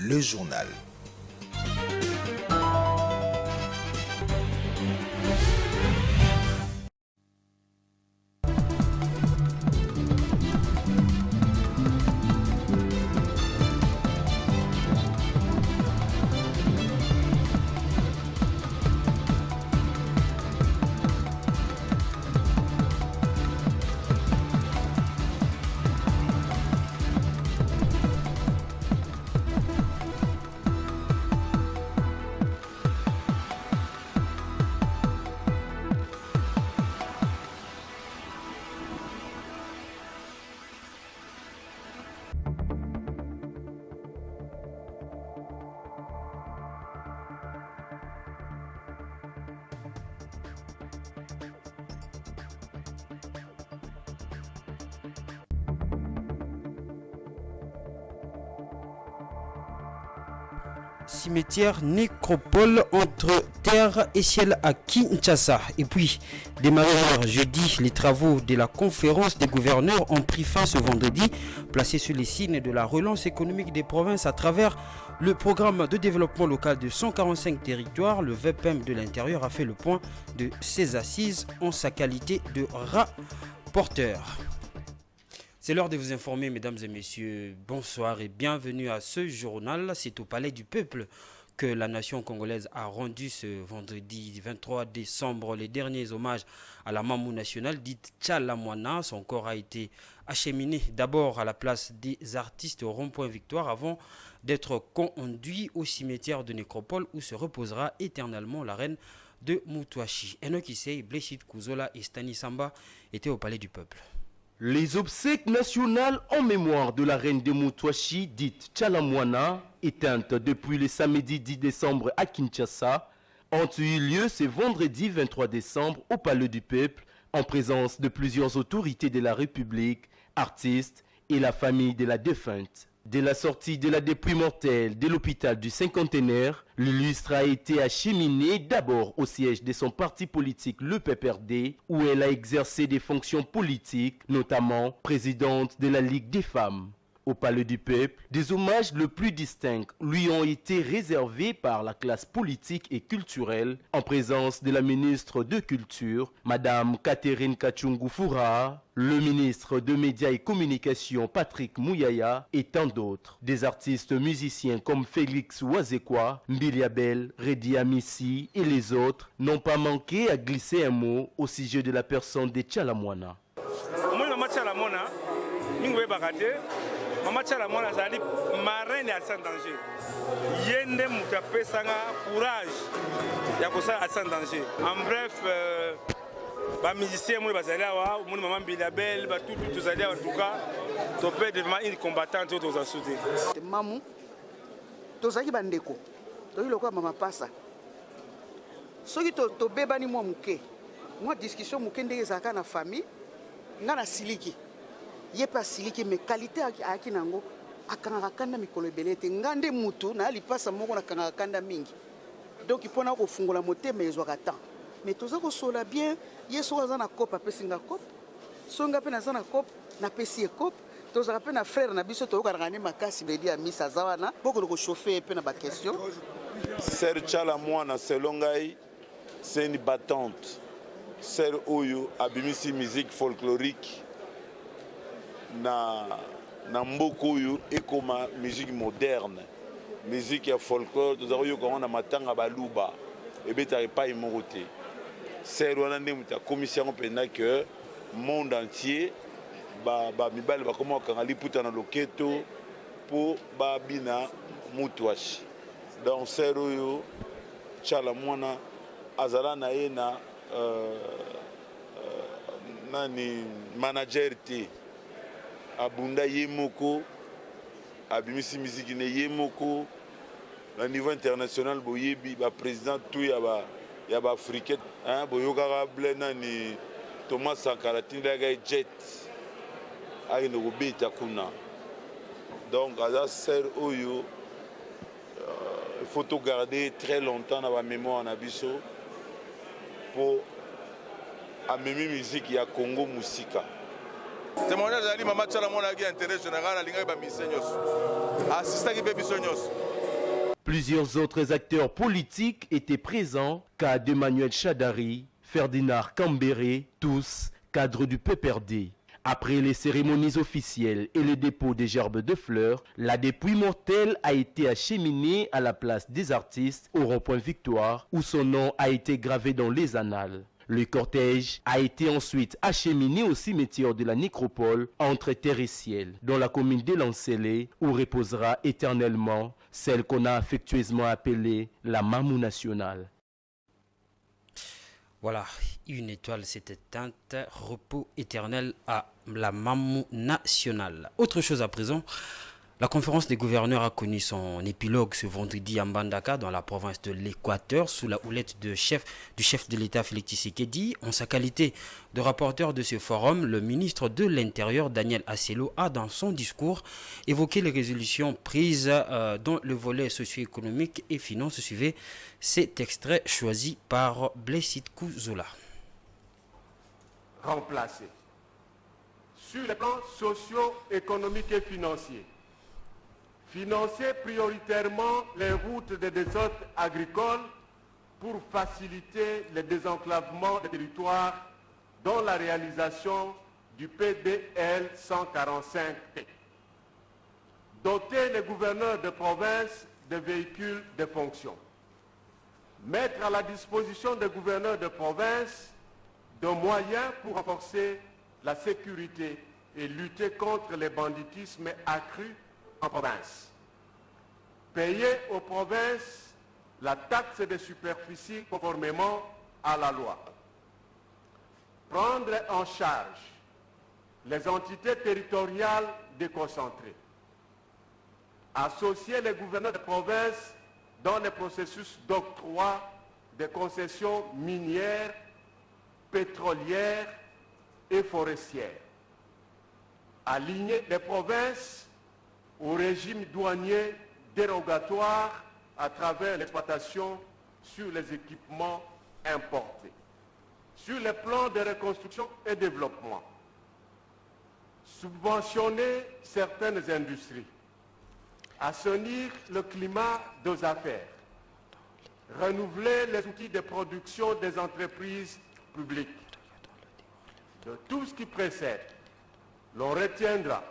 le journal. Cimetière nécropole entre terre et ciel à Kinshasa. Et puis, démarré jeudi, les travaux de la conférence des gouverneurs ont pris fin ce vendredi, placés sur les signes de la relance économique des provinces à travers le programme de développement local de 145 territoires. Le VPM de l'Intérieur a fait le point de ses assises en sa qualité de rapporteur. C'est l'heure de vous informer, mesdames et messieurs. Bonsoir et bienvenue à ce journal. C'est au Palais du Peuple que la nation congolaise a rendu ce vendredi 23 décembre les derniers hommages à la Mamou nationale dite Tchalamwana. Son corps a été acheminé d'abord à la place des artistes au rond-point Victoire avant d'être conduit au cimetière de Nécropole où se reposera éternellement la reine de Moutouachi. Enoch Issei, Blechit Kouzola et Stani Samba étaient au Palais du Peuple. Les obsèques nationales en mémoire de la reine de Moutouachi, dite Tchalamwana, éteinte depuis le samedi 10 décembre à Kinshasa, ont eu lieu ce vendredi 23 décembre au Palais du Peuple, en présence de plusieurs autorités de la République, artistes et la famille de la défunte. Dès la sortie de la dépouille mortelle de l'hôpital du Cinquantenaire, l'illustre a été acheminé d'abord au siège de son parti politique, le PPRD, où elle a exercé des fonctions politiques, notamment présidente de la Ligue des femmes. Au Palais du Peuple, des hommages le plus distincts lui ont été réservés par la classe politique et culturelle, en présence de la ministre de Culture, Madame Catherine Kachungu-Foura, le ministre de Médias et Communications, Patrick Mouyaya, et tant d'autres. Des artistes musiciens comme Félix Ouazekwa, Mbiliabel, Redi Amissi et les autres n'ont pas manqué à glisser un mot au sujet de la personne de Tchalamwana. Maman Tchalamwana zali marraine ya sans danger. Yende mutapé sanga courage ya kosa à sans danger. En bref, ba musicien mo bazali awa, mo maman Bilabel, ba tout zali en tout cas, topé devant une combattante aux assoudés. Maman tozaki bandeko. Toyi lokwa mama pasa. Soki to bebani mo muke. Moi discussion muke ndenge zaka na famille, ngana siliki. Ye pas siliki mais qualité aki nango akanga kanda mikolo belete ngande mutu na lipasa moko na kanga kanda mingi donc ipona ko fungola motema ezwaka temps mais toza ko sola bien yeso aza na kopa pesinga kop songa pe na za na kop na pesi e kop toza pe na frère na biso to ka ngane makasi bedi ya misa zawana boko ko chauffer pe na ba question. Ser Tchalamwana selon ngai c'est une battante. Ser oyo abimisi musique folklorique na mboko oyo ekoma musique moderne, musique ya folklore tozakoyo ko na matanga baluba ebeta epai moko te. C'est wana nde muta commission pena que monde entier ba mibale ba koma kanga liputa na loketo po ba bina Moutouachi. Donc c'est oyo Tchalamwana azala na ena nani manager te abunda yemoko abimisi musique ne yemoko na niveau international boyebi ba président tout ya ba africain hein boyoka blena ni Thomas Sankara tindaga jet ay no beta kuna donc à ser oyo il faut tout garder très longtemps dans la mémoire na biso pour amemi musique ya Congo musika. Témoignage ali Maman Tchalamwana qui intérêt général alinga ba misenios. Assista ki be bisonios. Plusieurs autres acteurs politiques étaient présents, cas d'Emmanuel Chadari, Ferdinand Cambéré, tous cadres du PPRD. Après les cérémonies officielles et le dépôt des gerbes de fleurs, la dépouille mortelle a été acheminée à la place des artistes au rond-point Victoire, où son nom a été gravé dans les annales. Le cortège a été ensuite acheminé au cimetière de la Nécropole entre terre et ciel, dans la commune d'Elancélé, où reposera éternellement celle qu'on a affectueusement appelée la Mamou nationale. Voilà, une étoile s'est éteinte, repos éternel à la Mamou nationale. Autre chose à présent, la conférence des gouverneurs a connu son épilogue ce vendredi à Mbandaka, dans la province de l'Équateur, sous la houlette du chef de l'État Félix Tshisekedi. En sa qualité de rapporteur de ce forum, le ministre de l'Intérieur Daniel Asselo a dans son discours évoqué les résolutions prises dans le volet socio-économique et finance. Suivez cet extrait choisi par Blessit Kouzoula. Remplacer sur les plans socio-économiques et financiers. Financer prioritairement les routes de desserte agricole pour faciliter le désenclavement des territoires dans la réalisation du PDL 145T. Doter les gouverneurs de province de véhicules de fonction. Mettre à la disposition des gouverneurs de province de moyens pour renforcer la sécurité et lutter contre le banditisme accru en province. Payer aux provinces la taxe de superficie conformément à la loi. Prendre en charge les entités territoriales déconcentrées. Associer les gouverneurs de province dans les processus d'octroi des concessions minières, pétrolières et forestières. Aligner les provinces au régime douanier dérogatoire à travers l'exploitation sur les équipements importés. Sur les plans de reconstruction et développement, subventionner certaines industries, assainir le climat des affaires, renouveler les outils de production des entreprises publiques. De tout ce qui précède, l'on retiendra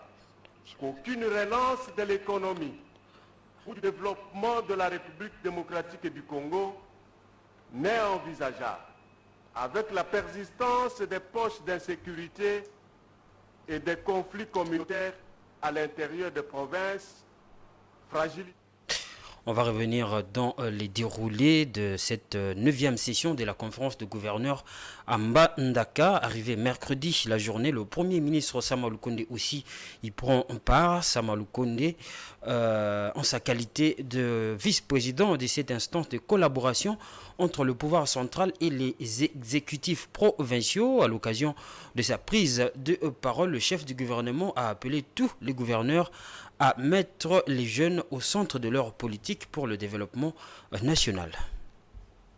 qu'aucune relance de l'économie ou du développement de la République démocratique du Congo n'est envisageable avec la persistance des poches d'insécurité et des conflits communautaires à l'intérieur des provinces fragilisées. On va revenir dans les déroulés de cette 9e session de la conférence de gouverneurs à Mbandaka. Arrivé mercredi, la journée, le Premier ministre Sama Lukonde aussi y prend part. Sama Lukonde, en sa qualité de vice-président de cette instance de collaboration entre le pouvoir central et les exécutifs provinciaux. À l'occasion de sa prise de parole, le chef du gouvernement a appelé tous les gouverneurs à mettre les jeunes au centre de leur politique pour le développement national.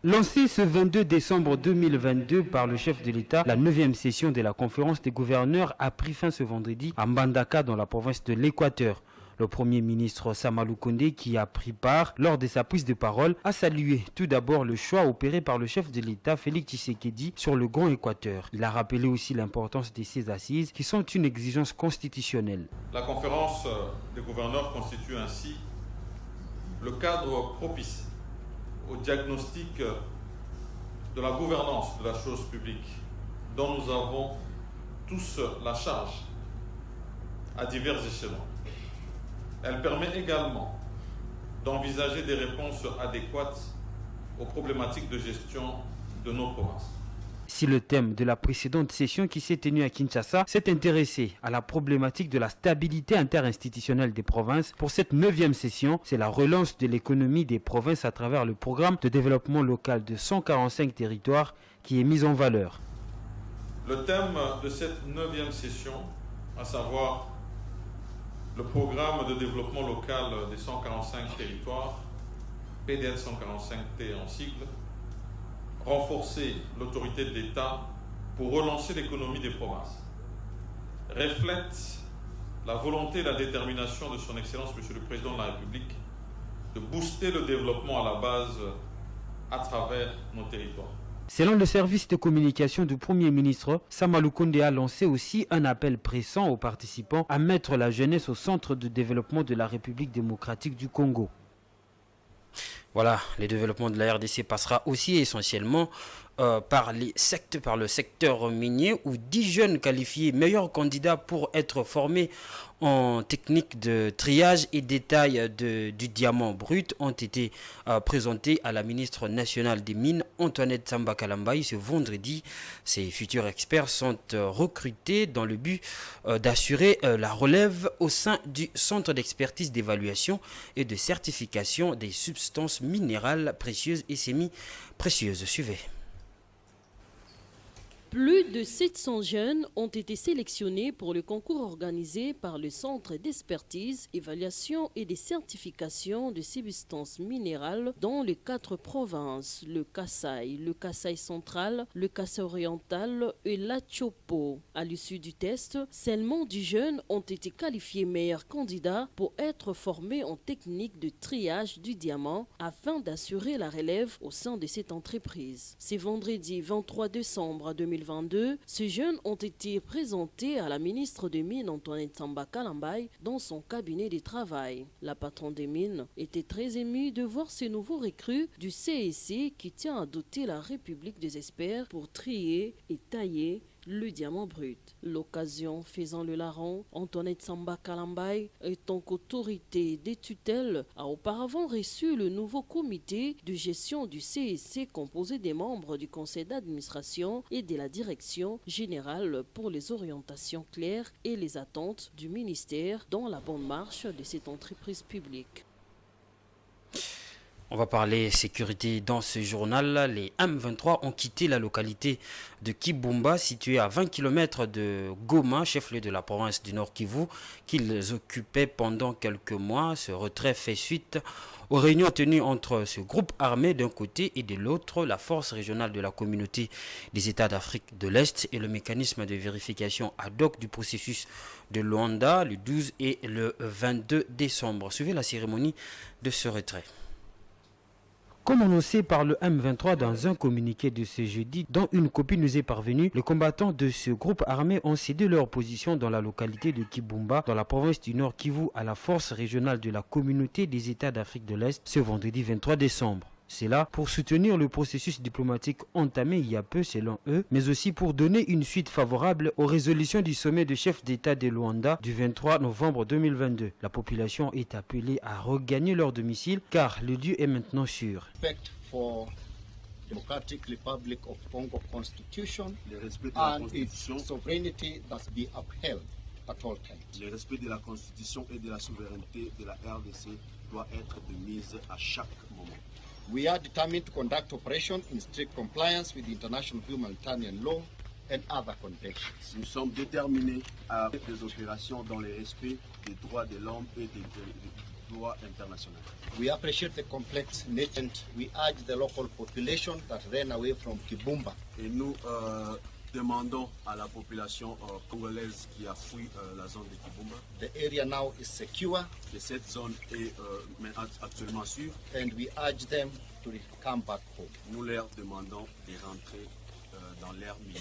Lancée ce 22 décembre 2022 par le chef de l'État, la 9e session de la conférence des gouverneurs a pris fin ce vendredi à Mbandaka dans la province de l'Équateur. Le Premier ministre Sama Lukonde, qui a pris part lors de sa prise de parole, a salué tout d'abord le choix opéré par le chef de l'État Félix Tshisekedi sur le Grand Équateur. Il a rappelé aussi l'importance de ces assises qui sont une exigence constitutionnelle. La conférence des gouverneurs constitue ainsi le cadre propice au diagnostic de la gouvernance de la chose publique dont nous avons tous la charge à divers échelons. Elle permet également d'envisager des réponses adéquates aux problématiques de gestion de nos provinces. Si le thème de la précédente session qui s'est tenue à Kinshasa s'est intéressé à la problématique de la stabilité interinstitutionnelle des provinces, pour cette 9e session, c'est la relance de l'économie des provinces à travers le programme de développement local de 145 territoires qui est mis en valeur. Le thème de cette 9e session, à savoir le programme de développement local des 145 territoires, PDL 145T en sigle, renforcer l'autorité de l'État pour relancer l'économie des provinces, reflète la volonté et la détermination de son Excellence, Monsieur le Président de la République, de booster le développement à la base à travers nos territoires. Selon le service de communication du Premier ministre, Sama Lukonde a lancé aussi un appel pressant aux participants à mettre la jeunesse au centre de développement de la République démocratique du Congo. Voilà, le développement de la RDC passera aussi essentiellement par le secteur minier où 10 jeunes qualifiés meilleurs candidats pour être formés en technique de triage et détail du diamant brut ont été présentés à la ministre nationale des Mines, Antoinette Samba Kalambayi, ce vendredi. Ces futurs experts sont recrutés dans le but d'assurer la relève au sein du Centre d'expertise d'évaluation et de certification des substances minérales précieuses et semi-précieuses. Suivez. Plus de 700 jeunes ont été sélectionnés pour le concours organisé par le Centre d'expertise, évaluation et de certification de substances minérales dans les 4 provinces, le Kasaï central, le Kasaï oriental et la Chopo. À l'issue du test, seulement 10 jeunes ont été qualifiés meilleurs candidats pour être formés en technique de triage du diamant afin d'assurer la relève au sein de cette entreprise. C'est vendredi 23 décembre 2022, ces jeunes ont été présentés à la ministre des Mines Antoinette Samba Kalambayi dans son cabinet de travail. La patronne des Mines était très émue de voir ces nouveaux recrues du CSC qui tient à doter la République des experts pour trier et tailler le diamant brut. L'occasion faisant le larron, Antoinette Samba Kalambayi, étant qu'autorité des tutelles, a auparavant reçu le nouveau comité de gestion du CSC composé des membres du conseil d'administration et de la direction générale pour les orientations claires et les attentes du ministère dans la bonne marche de cette entreprise publique. On va parler sécurité dans ce journal. Les M23 ont quitté la localité de Kibumba, située à 20 km de Goma, chef-lieu de la province du Nord Kivu, qu'ils occupaient pendant quelques mois. Ce retrait fait suite aux réunions tenues entre ce groupe armé d'un côté et de l'autre, la force régionale de la communauté des États d'Afrique de l'Est et le mécanisme de vérification ad hoc du processus de Luanda le 12 et le 22 décembre. Suivez la cérémonie de ce retrait. Comme annoncé par le M23 dans un communiqué de ce jeudi, dont une copie nous est parvenue, les combattants de ce groupe armé ont cédé leur position dans la localité de Kibumba, dans la province du Nord Kivu, à la force régionale de la communauté des États d'Afrique de l'Est ce vendredi 23 décembre. C'est là pour soutenir le processus diplomatique entamé il y a peu selon eux, mais aussi pour donner une suite favorable aux résolutions du sommet de chefs d'État de Luanda du 23 novembre 2022. La population est appelée à regagner leur domicile car le lieu est maintenant sûr. For Democratic Republic of Congo Constitution le respect de la and Constitution, its sovereignty must be upheld at all times. le respect de la Constitution et de la souveraineté de la RDC doit être de mise à chaque moment. We are determined to conduct operations in strict compliance with international humanitarian law and other conventions. Nous sommes déterminés à faire des opérations dans le respect des droits de l'homme et des droits internationaux. We appreciate the complex nature and we urge the local population that ran away from Kibumba Et nous demandons à la population congolaise qui a fui la zone de Kibumba the area now is secure que cette zone est actuellement sûre. and we urge them to come back home. Nous leur demandons de rentrer dans leur milieu.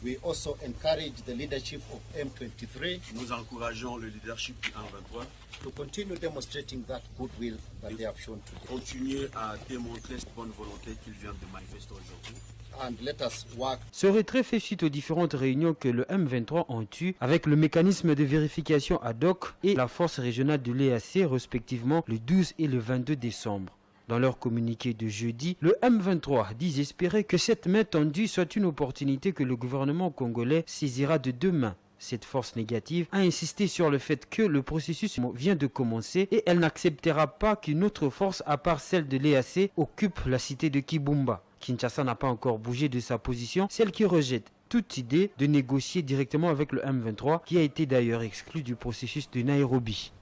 We also encourage the leadership of M23 Nous encourageons le leadership du 123 to continue demonstrating that goodwill that they have shown today. continuer à démontrer cette bonne volonté qu'ils viennent de manifester aujourd'hui. And let us work. Ce retrait fait suite aux différentes réunions que le M23 ont eues avec le mécanisme de vérification ad hoc et la force régionale de l'EAC respectivement le 12 et le 22 décembre. Dans leur communiqué de jeudi, le M23 dit espérer que cette main tendue soit une opportunité que le gouvernement congolais saisira de deux mains. Cette force négative a insisté sur le fait que le processus vient de commencer et elle n'acceptera pas qu'une autre force à part celle de l'EAC occupe la cité de Kibumba. Kinshasa n'a pas encore bougé de sa position, celle qui rejette toute idée de négocier directement avec le M23 qui a été d'ailleurs exclu du processus de Nairobi.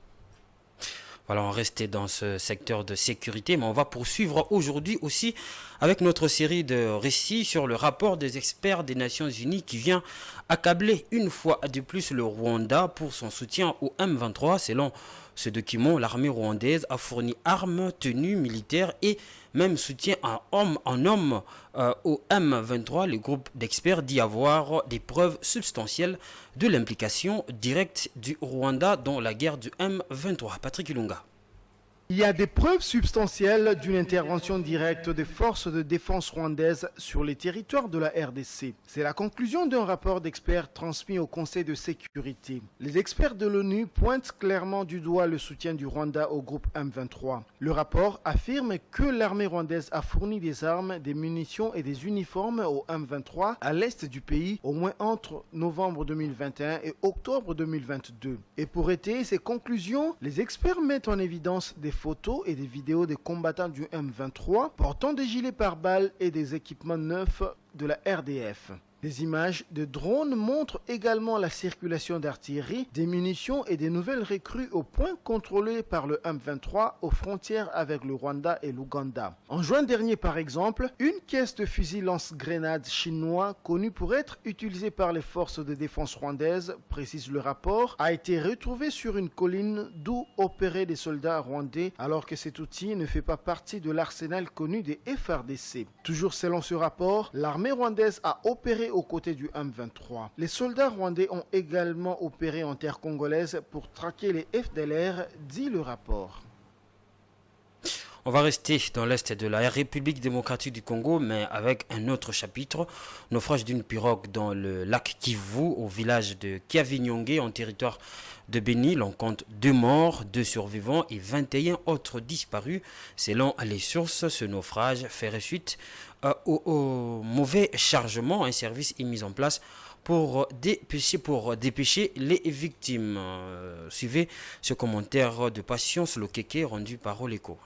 Voilà, on restait dans ce secteur de sécurité, mais on va poursuivre aujourd'hui aussi avec notre série de récits sur le rapport des experts des Nations Unies qui vient accabler une fois de plus le Rwanda pour son soutien au M23. Selon ce document, l'armée rwandaise a fourni armes, tenues militaires et même soutien en homme au M23. Le groupe d'experts dit avoir des preuves substantielles de l'implication directe du Rwanda dans la guerre du M23. Patrick Ilunga. Il y a des preuves substantielles d'une intervention directe des forces de défense rwandaises sur les territoires de la RDC. C'est la conclusion d'un rapport d'experts transmis au Conseil de sécurité. Les experts de l'ONU pointent clairement du doigt le soutien du Rwanda au groupe M23. Le rapport affirme que l'armée rwandaise a fourni des armes, des munitions et des uniformes au M23 à l'est du pays, au moins entre novembre 2021 et octobre 2022. Et pour étayer ces conclusions, les experts mettent en évidence des photos et des vidéos des combattants du M23 portant des gilets pare-balles et des équipements neufs de la RDF. Des images de drones montrent également la circulation d'artillerie, des munitions et des nouvelles recrues au point contrôlé par le M23 aux frontières avec le Rwanda et l'Ouganda. En juin dernier par exemple, une caisse de fusil lance-grenades chinois connue pour être utilisée par les forces de défense rwandaises, précise le rapport, a été retrouvée sur une colline d'où opéraient des soldats rwandais alors que cet outil ne fait pas partie de l'arsenal connu des FARDC. Toujours selon ce rapport, l'armée rwandaise a opéré aux côtés du M23. Les soldats rwandais ont également opéré en terre congolaise pour traquer les FDLR, dit le rapport. On va rester dans l'est de la République démocratique du Congo, mais avec un autre chapitre. Naufrage d'une pirogue dans le lac Kivu, au village de Kiavinyonge, en territoire de Béni. L'on compte 2 morts, 2 survivants et 21 autres disparus. Selon les sources, ce naufrage ferait suite au mauvais chargement. Un service est mis en place pour dépêcher les victimes. Suivez ce commentaire de Patience Lokeke rendu par Oleko.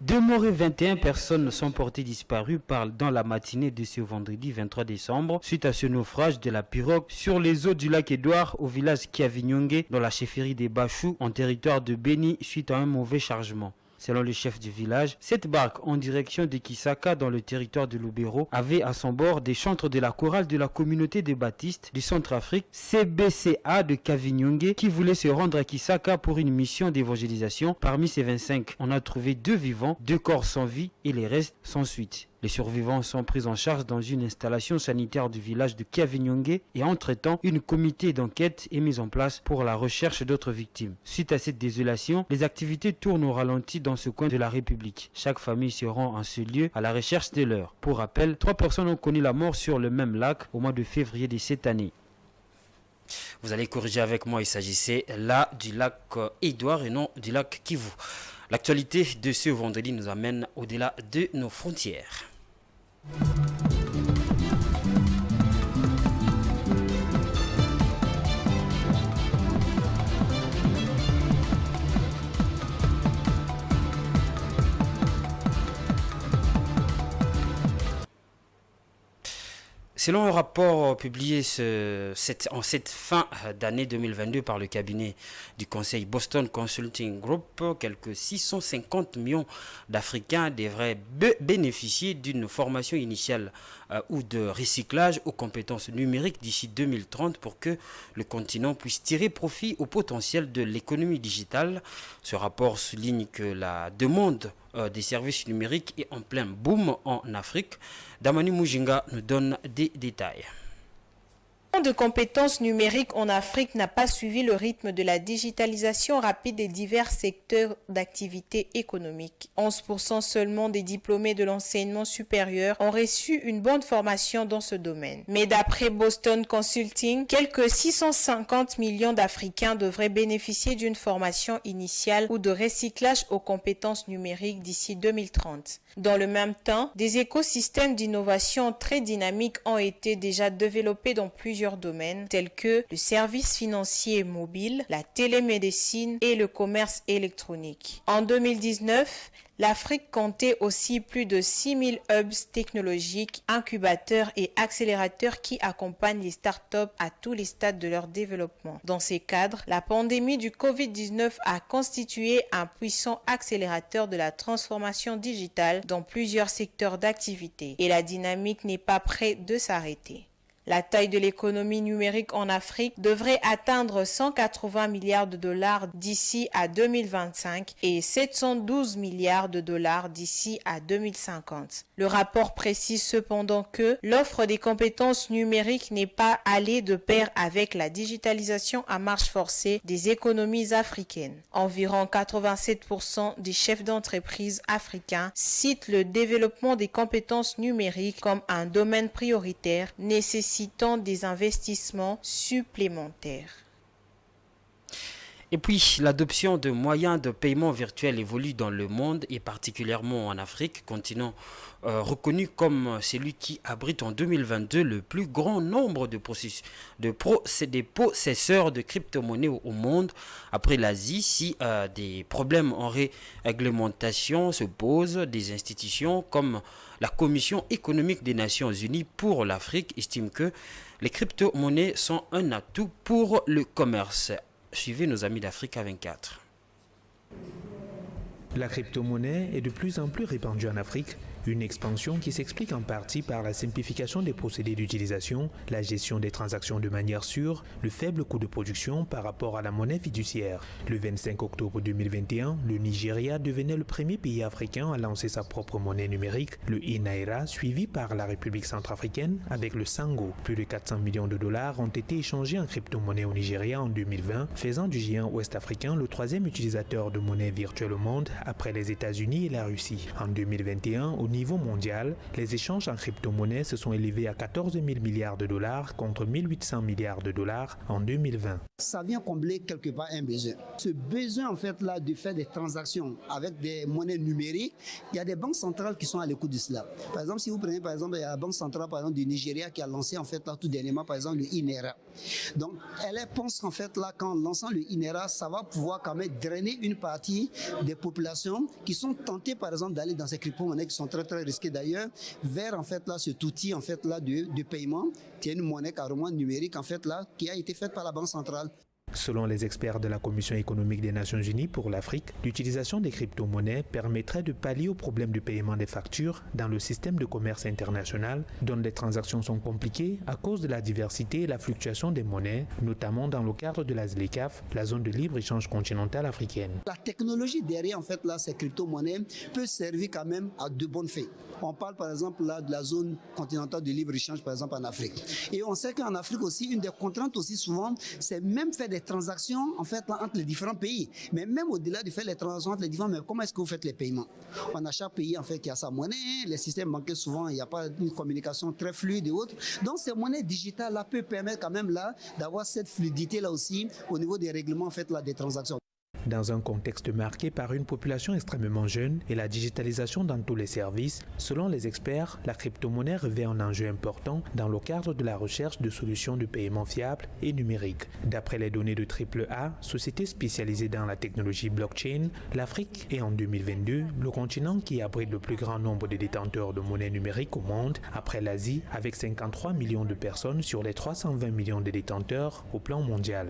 2 morts et 21 personnes sont portées disparues dans la matinée de ce vendredi 23 décembre suite à ce naufrage de la pirogue sur les eaux du lac Édouard au village Kiavinyonge dans la chefferie des Bachou en territoire de Béni suite à un mauvais chargement. Selon le chef du village, cette barque en direction de Kisaka dans le territoire de Lubero avait à son bord des chantres de la chorale de la communauté des baptistes du Centrafrique CBCA de Kiavinyonge qui voulaient se rendre à Kisaka pour une mission d'évangélisation. Parmi ces 25, on a trouvé 2 vivants, 2 corps sans vie et les restes sans suite. Les survivants sont pris en charge dans une installation sanitaire du village de Kiavinyonge et entre-temps, une comité d'enquête est mise en place pour la recherche d'autres victimes. Suite à cette désolation, les activités tournent au ralenti dans ce coin de la République. Chaque famille se rend en ce lieu à la recherche de leur. Pour rappel, 3 personnes ont connu la mort sur le même lac au mois de février de cette année. Vous allez corriger avec moi, il s'agissait là du lac Édouard et non du lac Kivu. L'actualité de ce vendredi nous amène au-delà de nos frontières. Selon un rapport publié en cette fin d'année 2022 par le cabinet du conseil Boston Consulting Group, quelques 650 millions d'Africains devraient bénéficier d'une formation initiale ou de recyclage aux compétences numériques d'ici 2030 pour que le continent puisse tirer profit au potentiel de l'économie digitale. Ce rapport souligne que la demande des services numériques est en plein boom en Afrique. Damani Mujinga nous donne des détails. De compétences numériques en Afrique n'a pas suivi le rythme de la digitalisation rapide des divers secteurs d'activité économique. 11% seulement des diplômés de l'enseignement supérieur ont reçu une bonne formation dans ce domaine. Mais d'après Boston Consulting, quelques 650 millions d'Africains devraient bénéficier d'une formation initiale ou de recyclage aux compétences numériques d'ici 2030. Dans le même temps, des écosystèmes d'innovation très dynamiques ont été déjà développés dans plusieurs domaines tels que le service financier mobile, la télémédecine et le commerce électronique. En 2019, l'Afrique comptait aussi plus de 6000 hubs technologiques, incubateurs et accélérateurs qui accompagnent les startups à tous les stades de leur développement. Dans ces cadres, la pandémie du Covid-19 a constitué un puissant accélérateur de la transformation digitale dans plusieurs secteurs d'activité et la dynamique n'est pas près de s'arrêter. La taille de l'économie numérique en Afrique devrait atteindre 180 milliards de dollars d'ici à 2025 et 712 milliards de dollars d'ici à 2050. Le rapport précise cependant que l'offre des compétences numériques n'est pas allée de pair avec la digitalisation à marche forcée des économies africaines. Environ 87% des chefs d'entreprise africains citent le développement des compétences numériques comme un domaine prioritaire nécessitant des investissements supplémentaires. Et puis, l'adoption de moyens de paiement virtuel évolue dans le monde et particulièrement en Afrique, continent reconnu comme celui qui abrite en 2022 le plus grand nombre de possesseurs de crypto-monnaies au monde. Après l'Asie, si des problèmes en réglementation se posent, des institutions comme la Commission économique des Nations Unies pour l'Afrique estime que les crypto-monnaies sont un atout pour le commerce. Suivez nos amis d'Africa 24. La crypto-monnaie est de plus en plus répandue en Afrique, une expansion qui s'explique en partie par la simplification des procédés d'utilisation, la gestion des transactions de manière sûre, le faible coût de production par rapport à la monnaie fiduciaire. Le 25 octobre 2021, le Nigeria devenait le premier pays africain à lancer sa propre monnaie numérique, le e-Naira, suivi par la République centrafricaine avec le Sango. Plus de 400 millions de dollars ont été échangés en crypto-monnaie au Nigeria en 2020, faisant du géant ouest-africain le troisième utilisateur de monnaie virtuelle au monde après les États-Unis et la Russie. En 2021, au niveau mondial, les échanges en crypto-monnaie se sont élevés à 14 000 milliards de dollars contre 1 800 milliards de dollars en 2020. Ça vient combler quelque part un besoin. Ce besoin en fait là de faire des transactions avec des monnaies numériques, il y a des banques centrales qui sont à l'écoute de cela. Par exemple, si vous prenez par exemple la banque centrale par exemple du Nigeria qui a lancé en fait là tout dernièrement par exemple le e-Naira. Donc elle pense en fait là qu'en lançant le e-Naira, ça va pouvoir quand même drainer une partie des populations qui sont tentées par exemple d'aller dans ces crypto-monnaies qui sont très risquées d'ailleurs vers en fait là cet outil en fait là de paiement qui est une monnaie carrément numérique en fait là qui a été faite par la banque centrale. Selon les experts de la Commission économique des Nations Unies pour l'Afrique, l'utilisation des crypto-monnaies permettrait de pallier au problème de paiement des factures dans le système de commerce international, dont les transactions sont compliquées à cause de la diversité et la fluctuation des monnaies, notamment dans le cadre de la ZLECAf, la zone de libre-échange continentale africaine. La technologie derrière en fait là ces crypto-monnaies peut servir quand même à de bonnes fins. On parle par exemple là de la zone continentale de libre-échange par exemple en Afrique. Et on sait qu'en Afrique aussi, une des contraintes aussi souvent, c'est même faire des transactions en fait là, entre les différents pays. Mais même au-delà de faire les transactions entre les différents, mais comment est-ce que vous faites les paiements? On a chaque pays en fait qui a sa monnaie, les systèmes bancaires souvent, il n'y a pas une communication très fluide et autres. Donc ces monnaies digitales là peuvent permettre quand même là d'avoir cette fluidité là aussi au niveau des règlements en fait là des transactions. Dans un contexte marqué par une population extrêmement jeune et la digitalisation dans tous les services, selon les experts, la crypto-monnaie revêt un enjeu important dans le cadre de la recherche de solutions de paiement fiables et numériques. D'après les données de AAA, société spécialisée dans la technologie blockchain, l'Afrique est en 2022 le continent qui abrite le plus grand nombre de détenteurs de monnaie numérique au monde, après l'Asie avec 53 millions de personnes sur les 320 millions de détenteurs au plan mondial.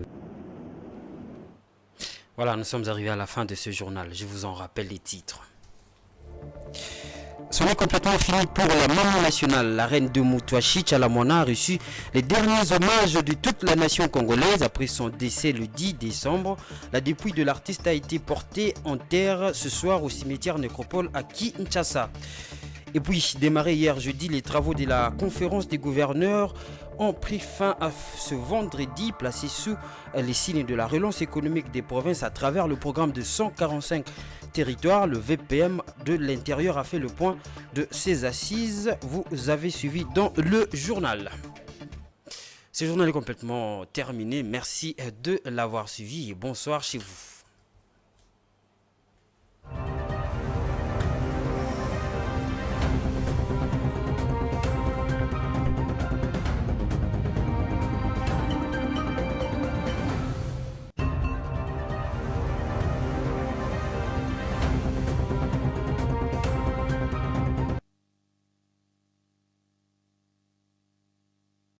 Voilà, nous sommes arrivés à la fin de ce journal. Je vous en rappelle les titres. C'en est complètement fini pour la maman nationale. La reine de Moutouachi, Tchalamouana, a reçu les derniers hommages de toute la nation congolaise après son décès le 10 décembre. La dépouille de l'artiste a été portée en terre ce soir au cimetière Nécropole à Kinshasa. Et puis, démarré hier jeudi, les travaux de la conférence des gouverneurs ont pris fin à ce vendredi, placé sous les signes de la relance économique des provinces à travers le programme de 145 territoires. Le VPM de l'Intérieur a fait le point de ses assises. Vous avez suivi dans le journal. Ce journal est complètement terminé. Merci de l'avoir suivi et bonsoir chez vous.